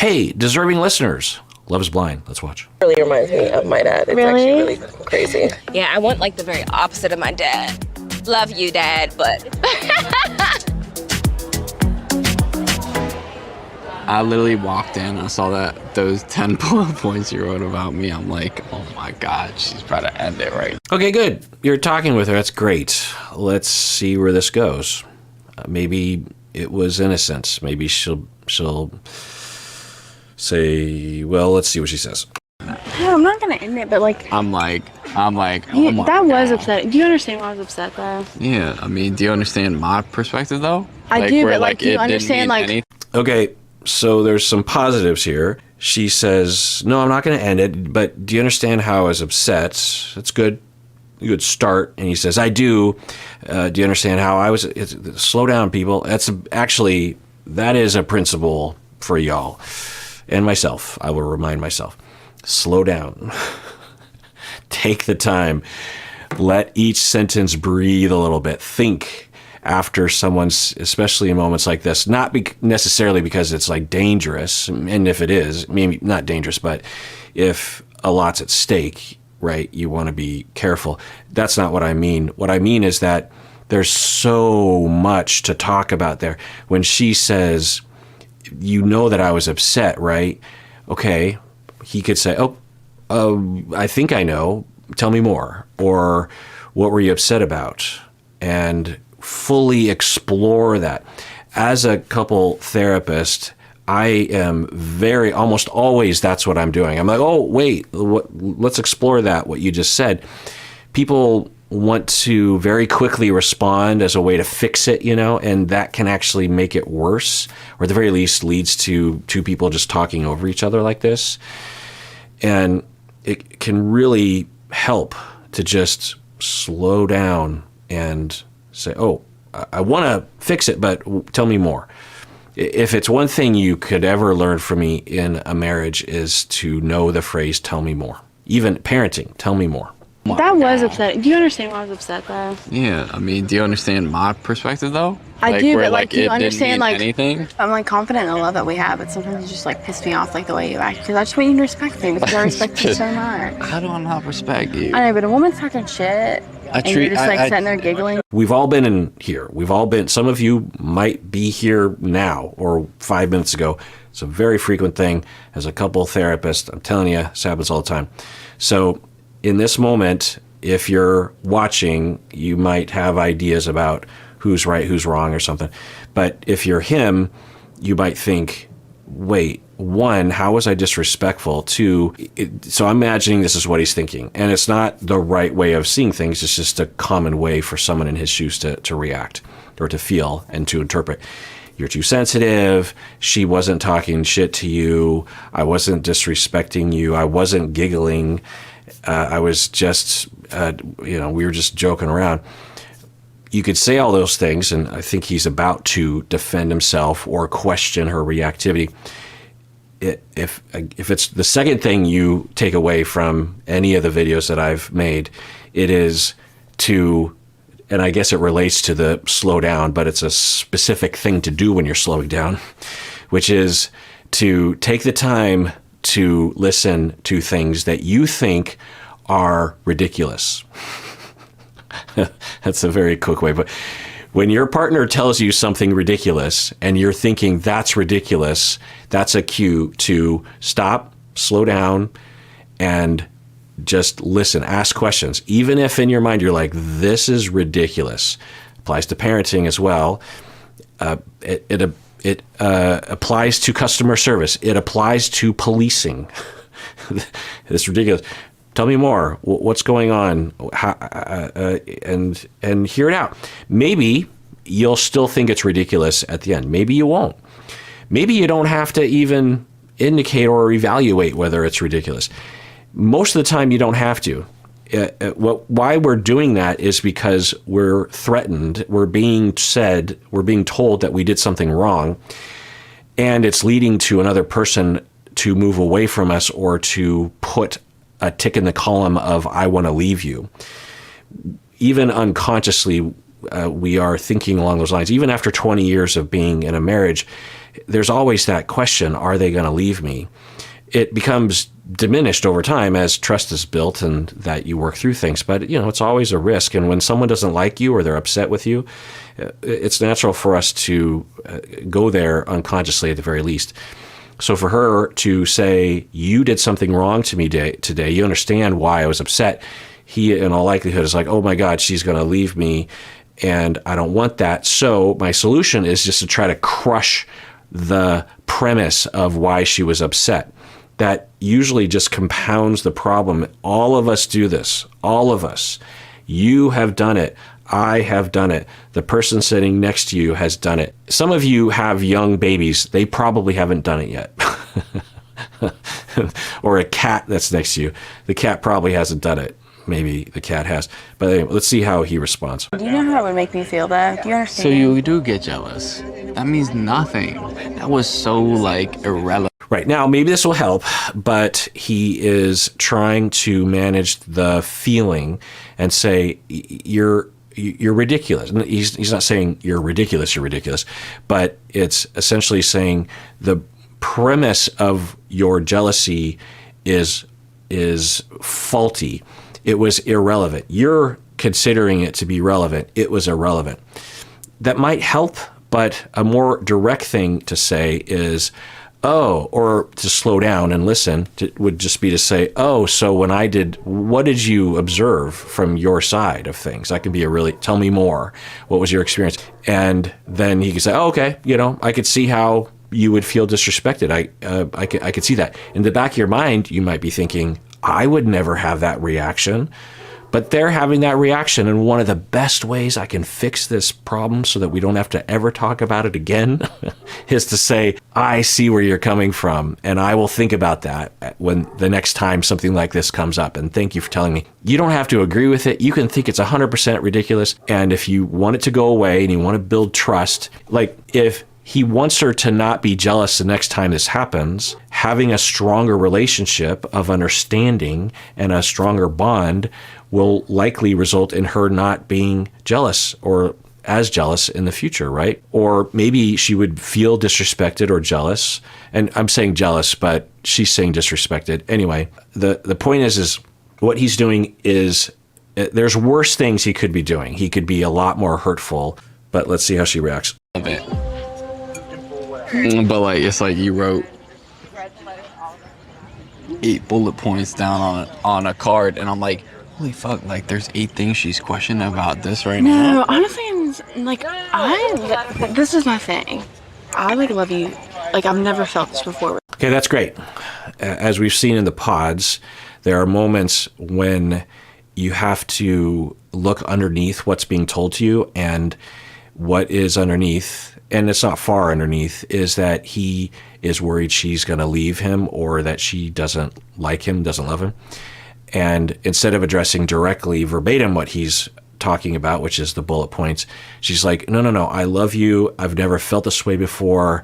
Hey, deserving listeners, Love is Blind. Let's watch. Really reminds me of my dad. It's actually really crazy. Yeah, I want like the very opposite of my dad. Love you, Dad, but... I literally walked in, I saw that those 10 bullet points you wrote about me. I'm like, oh my God, she's about to end it right. Okay, good. You're talking with her. That's great. Let's see where this goes. Maybe it was innocent. Maybe she'll say, well, let's see what she says. No, I'm not gonna end it, but like I'm like, oh my God. That was upsetting. Do you understand why I was upset though? Yeah, I mean, do you understand my perspective though? I do, but like, do you understand like? Anything? Okay, so there's some positives here. She says, no, I'm not going to end it, but do you understand how I was upset? That's good. A good start. And he says, I do. Do you understand how I was? Slow down, people. That is a principle for y'all and myself. I will remind myself. Slow down. Take the time. Let each sentence breathe a little bit. Think after someone's, especially in moments like this, not necessarily because it's like dangerous, and if it is, maybe not dangerous, but if a lot's at stake, right, you want to be careful. That's not what I mean. What I mean is that there's so much to talk about there. When she says, you know that I was upset, right? Okay, he could say, I think I know, tell me more. Or what were you upset about? And fully explore that. As a couple therapist, I am almost always that's what I'm doing. I'm like, oh, wait, let's explore that, what you just said. People want to very quickly respond as a way to fix it, and that can actually make it worse, or at the very least leads to two people just talking over each other like this. And it can really help to just slow down and say, oh, I want to fix it, but tell me more. If it's one thing you could ever learn from me in a marriage is to know the phrase, tell me more. Even parenting, tell me more. That was upsetting. Do you understand why I was upset though? Yeah, I mean, do you understand my perspective though? I do, but like, do you understand like anything? I'm like confident in the love that we have, but sometimes you just like piss me off like the way you act, because I just want you to respect me because I respect you so much. How do I not respect you? I know, but a woman's talking shit and you're just like sitting there giggling. We've all been in here. Some of you might be here now or 5 minutes ago. It's a very frequent thing. As a couple therapist, I'm telling you, this happens all the time. So in this moment, if you're watching, you might have ideas about who's right, who's wrong or something. But if you're him, you might think, wait, one, how was I disrespectful? Two, so I'm imagining this is what he's thinking. And it's not the right way of seeing things. It's just a common way for someone in his shoes to react or to feel and to interpret. You're too sensitive. She wasn't talking shit to you. I wasn't disrespecting you. I wasn't giggling. I was just, we were just joking around. You could say all those things, and I think he's about to defend himself or question her reactivity. If it's the second thing you take away from any of the videos that I've made, it is to, and I guess it relates to the slow down, but it's a specific thing to do when you're slowing down, which is to take the time to listen to things that you think are ridiculous. That's a very quick way, but when your partner tells you something ridiculous and you're thinking that's ridiculous, that's a cue to stop, slow down, and just listen, ask questions. Even if in your mind you're like, this is ridiculous. Applies to parenting as well. It applies to customer service. It applies to policing. It's ridiculous. Tell me more. What's going on? And hear it out. Maybe you'll still think it's ridiculous at the end. Maybe you won't. Maybe you don't have to even indicate or evaluate whether it's ridiculous. Most of the time you don't have to. Why we're doing that is because we're threatened. We're being told that we did something wrong, and it's leading to another person to move away from us or to put a tick in the column of I want to leave you. Even unconsciously, we are thinking along those lines. Even after 20 years of being in a marriage, there's always that question, are they going to leave me? It becomes diminished over time as trust is built and that you work through things. But, it's always a risk. And when someone doesn't like you or they're upset with you, it's natural for us to go there unconsciously at the very least. So for her to say, you did something wrong to me today, you understand why I was upset. He, in all likelihood, is like, oh my God, she's going to leave me, and I don't want that. So my solution is just to try to crush the premise of why she was upset. That usually just compounds the problem. All of us do this. All of us. You have done it. I have done it. The person sitting next to you has done it. Some of you have young babies. They probably haven't done it yet. Or a cat that's next to you. The cat probably hasn't done it. Maybe the cat has. But anyway, let's see how he responds. Do you know how it would make me feel, though? Do you understand? So you do get jealous. That means nothing. That was so, irrelevant. Right. Now, maybe this will help, but he is trying to manage the feeling and say, you're ridiculous. He's not saying you're ridiculous, but it's essentially saying the premise of your jealousy is faulty. It was irrelevant. You're considering it to be relevant. It was irrelevant. That might help, but a more direct thing to say is, or to slow down and listen would just be to say, so when I did, what did you observe from your side of things? That can be tell me more. What was your experience? And then he can say, okay, I could see how you would feel disrespected. I could see that. In the back of your mind, you might be thinking, I would never have that reaction. But they're having that reaction, and one of the best ways I can fix this problem so that we don't have to ever talk about it again is to say, I see where you're coming from, and I will think about that when the next time something like this comes up, and thank you for telling me. You don't have to agree with it. You can think it's 100% ridiculous, and if you want it to go away and you want to build trust, if he wants her to not be jealous the next time this happens, having a stronger relationship of understanding and a stronger bond will likely result in her not being jealous or as jealous in the future, right? Or maybe she would feel disrespected or jealous. And I'm saying jealous, but she's saying disrespected. Anyway, the point is what he's doing is, there's worse things he could be doing. He could be a lot more hurtful, but let's see how she reacts. But it's like you wrote 8 bullet points down on a card, and I'm like, holy fuck, there's 8 things she's questioning about this right now. No, honestly, this is my thing. I love you. I've never felt this before. Okay, that's great. As we've seen in the pods, there are moments when you have to look underneath what's being told to you, and what is underneath, and it's not far underneath, is that he is worried she's going to leave him, or that she doesn't like him, doesn't love him. And instead of addressing directly verbatim what he's talking about, which is the bullet points, she's like, no, I love you. I've never felt this way before.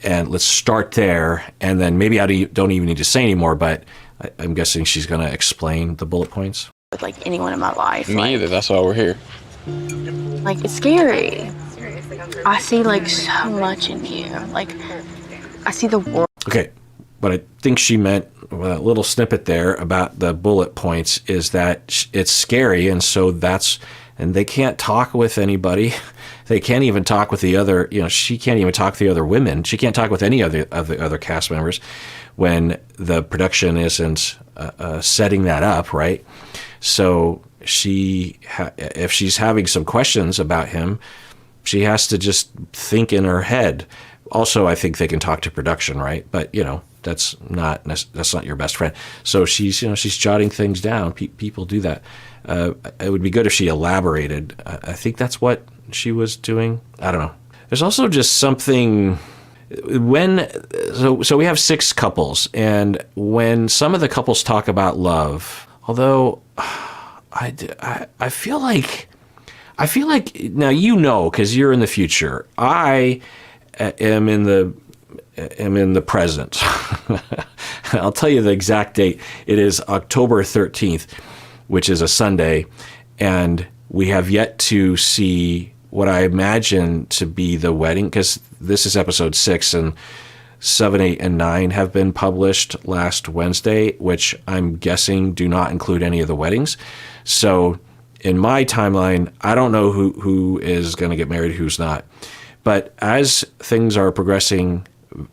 And let's start there. And then maybe I don't even need to say anymore, but I'm guessing she's going to explain the bullet points. With anyone in my life. Me either. That's why we're here. It's scary. I see so much in you. I see the world. Okay. What I think she meant, a little snippet there about the bullet points, is that it's scary, and so and they can't talk with anybody. They can't even talk with the other, she can't even talk to the other women. She can't talk with any of the other cast members when the production isn't setting that up, right? So if she's having some questions about him, she has to just think in her head. Also, I think they can talk to production, right? But, that's not your best friend. So she's jotting things down. People do that. It would be good if she elaborated. I think that's what she was doing. I don't know. There's also just something so we have 6 couples, and when some of the couples talk about love, although I feel like now, because you're in the future. I am in the present. I'll tell you the exact date. It is October 13th, which is a Sunday, and we have yet to see what I imagine to be the wedding, because this is episode 6 and 7, 8, and 9 have been published last Wednesday, which I'm guessing do not include any of the weddings. So in my timeline, I don't know who is going to get married, who's not. But as things are progressing,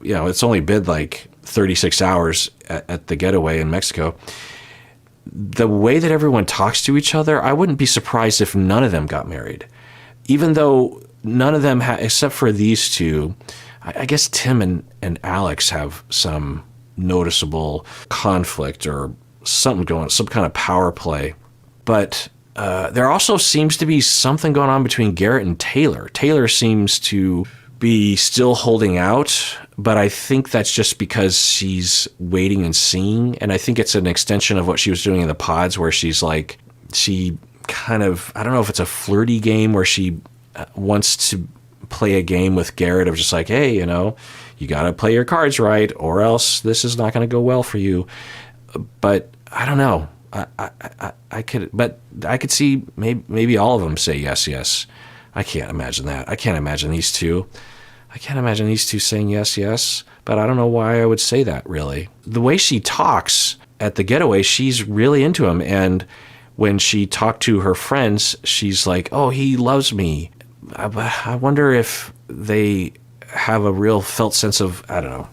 it's only been like 36 hours at the getaway in Mexico. The way that everyone talks to each other, I wouldn't be surprised if none of them got married. Even though none of them, except for these two, I guess Tim and Alex have some noticeable conflict or something going on, some kind of power play. But there also seems to be something going on between Garrett and Taylor. Taylor seems to be still holding out, but I think that's just because she's waiting and seeing. And I think it's an extension of what she was doing in the pods, where she's like, she kind of, I don't know if it's a flirty game where she wants to play a game with Garrett of just like, hey, you got to play your cards right, or else this is not going to go well for you. But I don't know. I could see maybe all of them say yes, yes. I can't imagine that. I can't imagine these two saying yes, yes. But I don't know why I would say that, really. The way she talks at the getaway, she's really into him. And when she talked to her friends, she's like, oh, he loves me. I wonder if they have a real felt sense of, I don't know.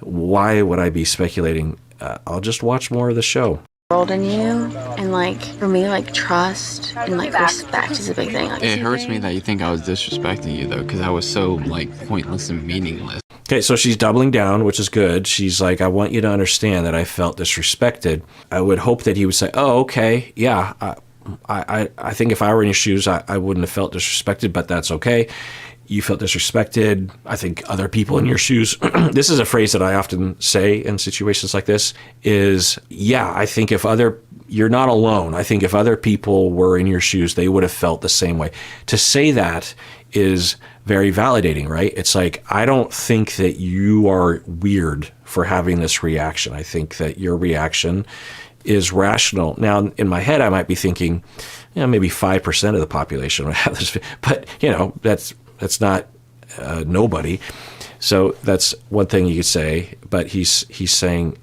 Why would I be speculating? I'll just watch more of the show. World in you, and for me, trust and respect is a big thing. It hurts me that you think I was disrespecting you, though, because I was so pointless and meaningless. Okay, so she's doubling down, which is good. She's like, I want you to understand that I felt disrespected. I would hope that he would say, oh, okay, yeah, I think if I were in your shoes, I wouldn't have felt disrespected, but that's okay. You felt disrespected. I think other people in your shoes, this is a phrase that I often say in situations like this, is, I think you're not alone. I think if other people were in your shoes, they would have felt the same way. To say that is very validating, right? It's like, I don't think that you are weird for having this reaction. I think that your reaction is rational. Now, in my head, I might be thinking, maybe 5% of the population would have this, but that's not nobody. So that's one thing you could say. But he's saying,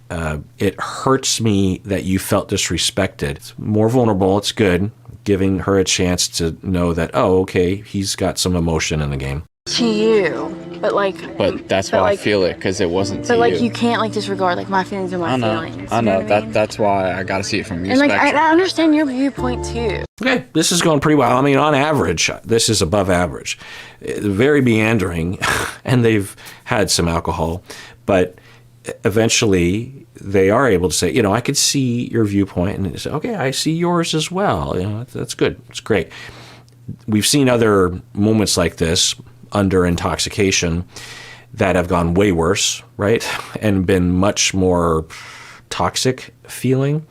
it hurts me that you felt disrespected. It's more vulnerable. It's good, giving her a chance to know that, oh, okay, he's got some emotion in the game. To you, But that's why I feel it, because it wasn't to you. But you can't disregard my feelings are my feelings. I know. You know what I mean? That's why I got to see it from your and spectrum. I understand your viewpoint too. Okay, this is going pretty well. I mean, on average, this is above average. Very meandering, and they've had some alcohol, but eventually they are able to say, I could see your viewpoint, and say, okay, I see yours as well. That's good. It's great. We've seen other moments like this under intoxication that have gone way worse, right? And been much more toxic feeling.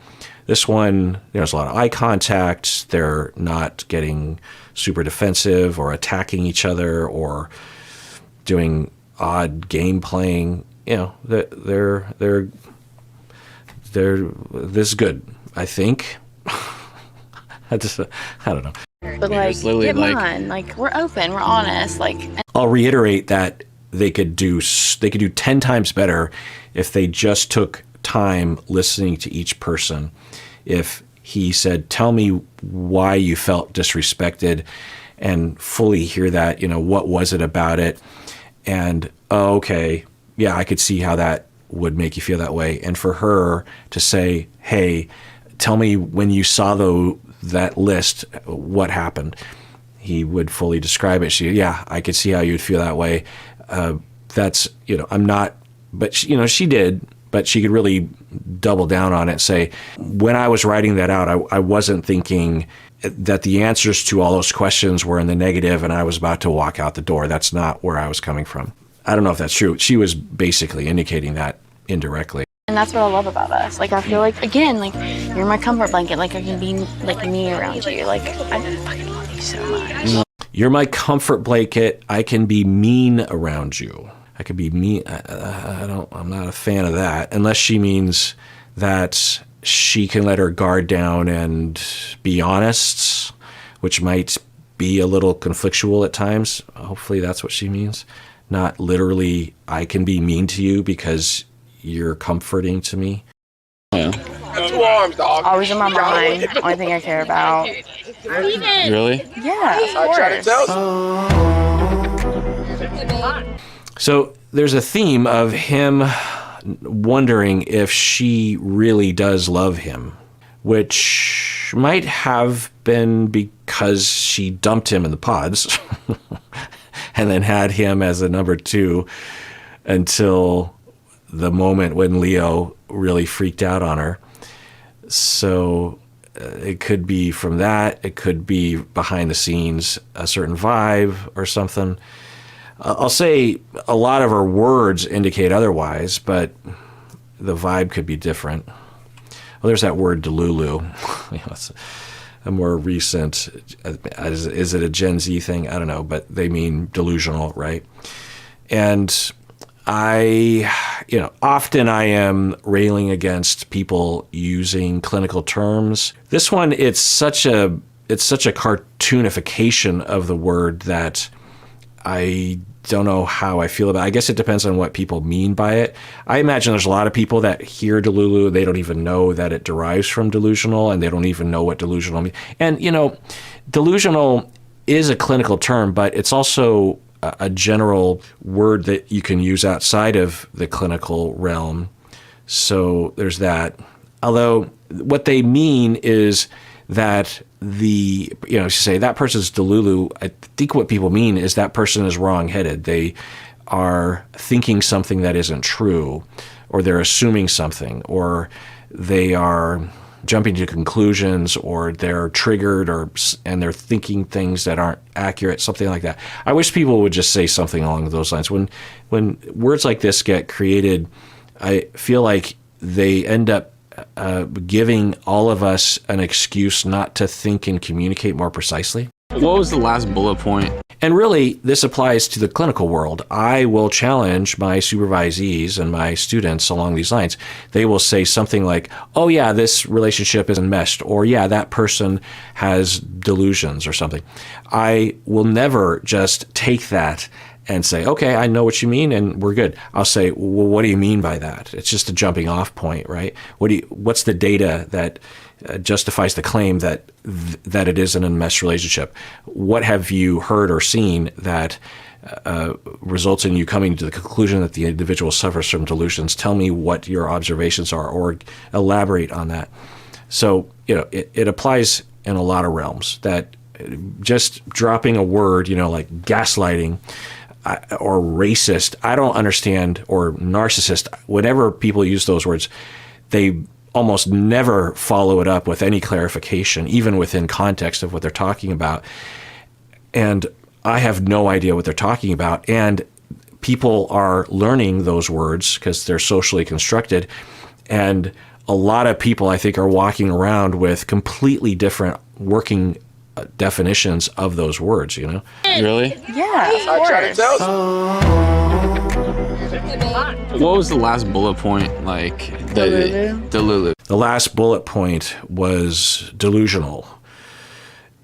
This one, there's a lot of eye contact. They're not getting super defensive or attacking each other or doing odd game playing. They're this is good, I think. I don't know. But get mine. We're open. We're honest. I'll reiterate that they could do 10 times better if they just took time listening to each person. If he said, tell me why you felt disrespected, and fully hear that, what was it about it? And, oh, okay, yeah, I could see how that would make you feel that way. And for her to say, hey, tell me when you saw that list, what happened? He would fully describe it. I could see how you'd feel that way. That's, I'm not, but she did, but she could really double down on it and say, when I was writing that out, I wasn't thinking that the answers to all those questions were in the negative and I was about to walk out the door. That's not where I was coming from. I don't know if that's true. She was basically indicating that indirectly. And that's what I love about us. I feel again, you're my comfort blanket. I can be me around you. I fucking love you so much. You're my comfort blanket. I can be mean around you. I could be mean. I'm not a fan of that, unless she means that she can let her guard down and be honest, which might be a little conflictual at times. Hopefully that's what she means. Not literally, I can be mean to you because you're comforting to me. Yeah. Two arms, dog. Always in my mind. Only thing I care about. Really? Yeah, of I try to course. tell you. So there's a theme of him wondering if she really does love him, which might have been because she dumped him in the pods and then had him as a number 2 until the moment when Leo really freaked out on her. So it could be from that. It could be behind the scenes, a certain vibe or something. I'll say a lot of her words indicate otherwise, but the vibe could be different. Well, there's that word delulu. It's a more recent, is it a Gen Z thing? I don't know, but they mean delusional, right? And often I am railing against people using clinical terms. This one, it's such a cartoonification of the word that I don't know how I feel about it. I guess it depends on what people mean by it. I imagine there's a lot of people that hear delulu, they don't even know that it derives from delusional, and they don't even know what delusional means. And, delusional is a clinical term, but it's also a general word that you can use outside of the clinical realm. So there's that. Although what they mean is that say that person's delulu, I think what people mean is that person is wrong-headed. They are thinking something that isn't true, or they're assuming something, or they are jumping to conclusions, or they're triggered, and they're thinking things that aren't accurate, something like that. I wish people would just say something along those lines. When words like this get created, I feel like they end up giving all of us an excuse not to think and communicate more precisely. What was the last bullet point? And really, this applies to the clinical world. I will challenge my supervisees and my students along these lines. They will say something like, oh yeah, this relationship is enmeshed, or yeah, that person has delusions or something. I will never just take that and say, okay, I know what you mean and we're good. I'll say, well, what do you mean by that? It's just a jumping off point, right? What's the data that justifies the claim that it is an enmeshed relationship? What have you heard or seen that results in you coming to the conclusion that the individual suffers from delusions? Tell me what your observations are, or elaborate on that. So, it applies in a lot of realms, that just dropping a word, like gaslighting, or racist, I don't understand, or narcissist, whenever people use those words, they almost never follow it up with any clarification, even within context of what they're talking about. And I have no idea what they're talking about. And people are learning those words because they're socially constructed. And a lot of people, I think, are walking around with completely different working definitions of those words, Really? Yeah, of I try to course. tell you. What was the last bullet point? Like delulu. The last bullet point was delusional.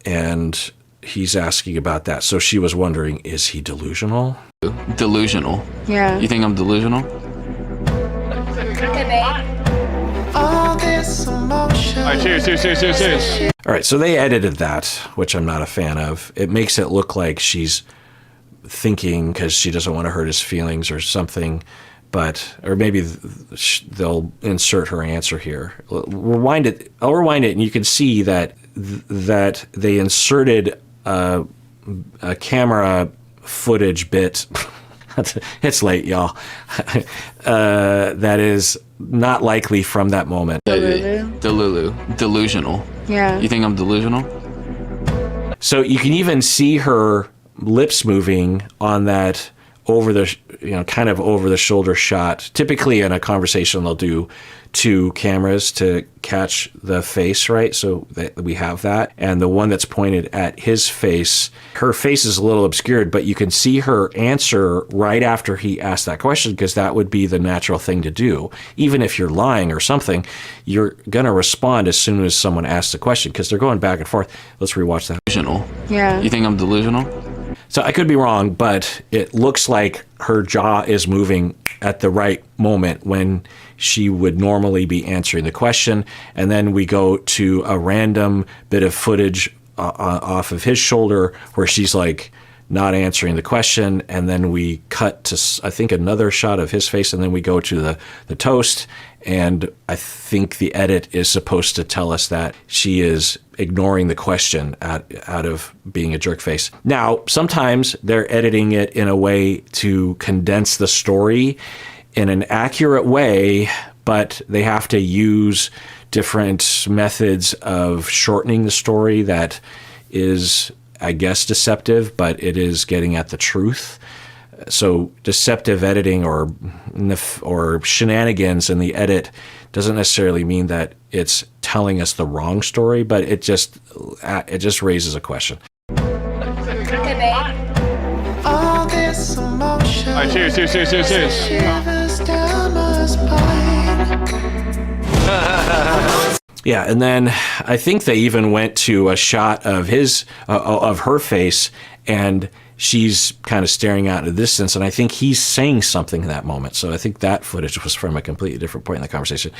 And he's asking about that. So she was wondering, is he delusional? Delusional. Yeah. You think I'm delusional? All this emotion. All right, cheers. All right, so they edited that, which I'm not a fan of. It makes it look like she's thinking because she doesn't want to hurt his feelings or something, or maybe they'll insert her answer here. I'll rewind it, and you can see that they inserted a camera footage bit. It's late, y'all. That is not likely from that moment. Delusional. Yeah. You think I'm delusional? So you can even see her lips moving on that over the, kind of over the shoulder shot. Typically in a conversation, they'll do 2 cameras to catch the face, right? So that we have that. And the one that's pointed at his face, her face is a little obscured, but you can see her answer right after he asked that question, because that would be the natural thing to do. Even if you're lying or something, you're going to respond as soon as someone asks the question, because they're going back and forth. Let's rewatch that. Delusional. Yeah. You think I'm delusional? So I could be wrong, but it looks like her jaw is moving at the right moment when she would normally be answering the question. And then we go to a random bit of footage off of his shoulder where she's like not answering the question. And then we cut to, I think, another shot of his face. And then we go to the toast. And I think the edit is supposed to tell us that she is ignoring the question out of being a jerk face. Now, sometimes they're editing it in a way to condense the story in an accurate way, but they have to use different methods of shortening the story that is, I guess, deceptive, but it is getting at the truth. So deceptive editing or shenanigans in the edit doesn't necessarily mean that it's telling us the wrong story, but it just raises a question. All this emotion. All right, cheers. Shivers down my spine. Yeah, and then I think they even went to a shot of her face, and she's kind of staring out into the distance, and I think he's saying something in that moment. So I think that footage was from a completely different point in the conversation.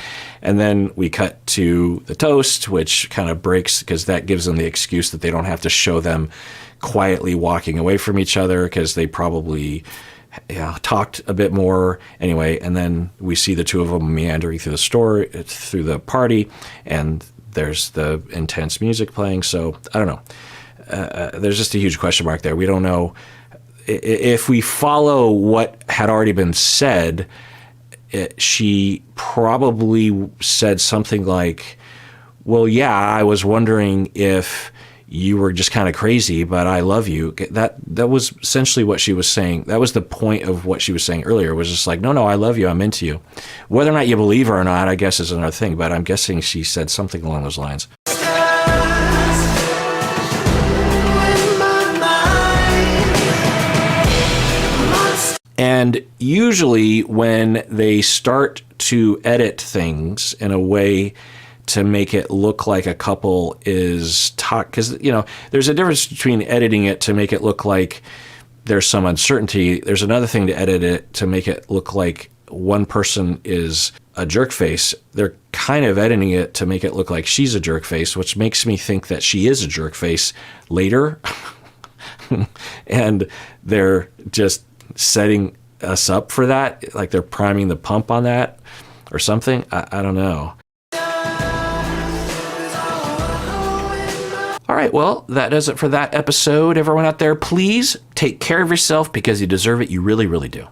And then we cut to the toast, which kind of breaks, because that gives them the excuse that they don't have to show them quietly walking away from each other, because they probably talked a bit more anyway. And then we see the two of them meandering through the party, and there's the intense music playing. So I don't know. There's just a huge question mark there. We don't know if we follow what had already been said. She probably said something like, well, yeah, I was wondering if you were just kind of crazy, but I love you. That was essentially what she was saying. That was the point of what she was saying earlier, was just like, no, I love you. I'm into you. Whether or not you believe her or not, I guess is another thing, but I'm guessing she said something along those lines. And usually when they start to edit things in a way to make it look like a couple is because, there's a difference between editing it to make it look like there's some uncertainty. There's another thing to edit it to make it look like one person is a jerk face. They're kind of editing it to make it look like she's a jerk face, which makes me think that she is a jerk face later. And they're just setting us up for that, like they're priming the pump on that or something. I don't know. All right, well, that does it for that episode. Everyone out there, please take care of yourself, because you deserve it. You really, really do.